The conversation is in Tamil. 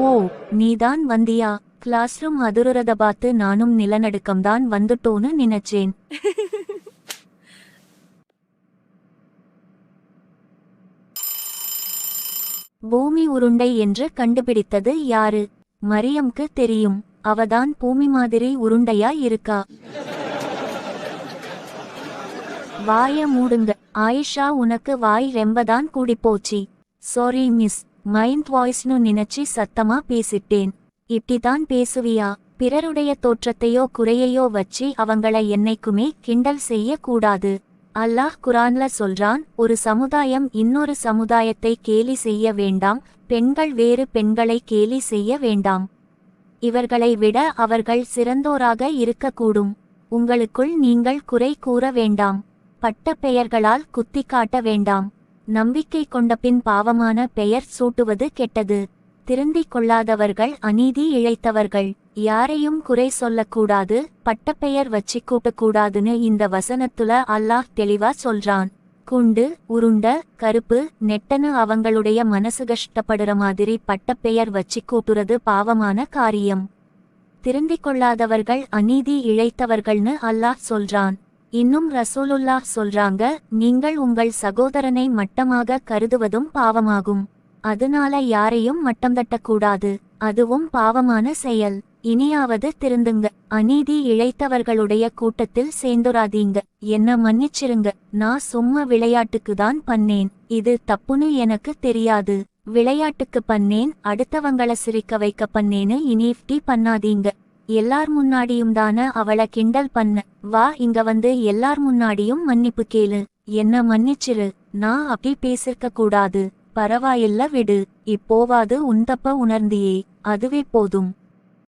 ஓ, நீதான் வந்தியா? கிளாஸ் ரூம் அதிருறத பார்த்து நானும் நிலநடுக்கம்தான் வந்துட்டோன்னு நினைச்சேன். பூமி உருண்டை என்று கண்டுபிடித்தது யாரு? மரியம்க்கு தெரியும். அவதான் பூமி மாதிரி உருண்டையா இருக்கா. வாய மூடுங்க. ஆயிஷா, உனக்கு வாய் ரெம்பதான் கூடிப்போச்சி. சாரி மிஸ், மைண்ட் வாய்ஸ்னு நினைச்சி சத்தமா பேசிட்டேன். இப்படிதான் பேசுவியா? பிறருடைய தோற்றத்தையோ குறையையோ வச்சு அவங்கள என்னைக்குமே கிண்டல் செய்ய கூடாது. அல்லாஹ் குரான்ல சொல்றான், ஒரு சமுதாயம் இன்னொரு சமுதாயத்தை கேலி செய்ய வேண்டாம், பெண்கள் வேறு பெண்களை கேலி செய்ய வேண்டாம். இவர்களை விட அவர்கள் சிறந்தோராக இருக்கக்கூடும். உங்களுக்குள் நீங்கள் குறை கூற வேண்டாம். பட்ட பெயர்களால் குத்தி காட்ட வேண்டாம். நம்பிக்கை கொண்டபின் பாவமான பெயர் சூட்டுவது கெட்டது. திருந்திக் கொள்ளாதவர்கள் அநீதி இழைத்தவர்கள். யாரையும் குறை சொல்லக்கூடாது, பட்டப்பெயர் வச்சு கூட்டக்கூடாதுன்னு இந்த வசனத்துல அல்லாஹ் தெளிவா சொல்றான். குண்டு, உருண்ட, கருப்பு, நெட்டன்னு அவங்களுடைய மனசு கஷ்டப்படுற மாதிரி பட்டப்பெயர் வச்சு கூட்டுறது பாவமான காரியம். திருந்திக் கொள்ளாதவர்கள் அநீதி இழைத்தவர்கள்னு அல்லாஹ் சொல்றான். இன்னும் ரசூலுல்லாஹ் சொல்றாங்க, நீங்கள் உங்கள் சகோதரனை மட்டமாக கருதுவதும் பாவமாகும். அதனால யாரையும் மட்டம் தட்டக்கூடாது, அதுவும் பாவமான செயல். இனியாவது திருந்துங்க. அநீதி இழைத்தவர்களுடைய கூட்டத்தில் சேர்ந்துராதீங்க. என்ன மன்னிச்சிருங்க, நான் சும்மா விளையாட்டுக்கு தான் பண்ணேன். இது தப்புன்னு எனக்கு தெரியாது. விளையாட்டுக்கு பண்ணேன், அடுத்தவங்கள சிரிக்க வைக்க பண்ணேன்னு இனிஃப்டி பண்ணாதீங்க. எல்லார் முன்னாடியும் தானே அவளை கிண்டல் பண்ண. வா இங்க வந்து எல்லார் முன்னாடியும் மன்னிப்பு கேளு. என்ன மன்னிச்சிரு. நான் அப்படி பேசிருக்க கூடாது. பரவாயில்ல விடு. இப்போவாது உன் தப்ப உணர்ந்தியே, அதுவே போதும்.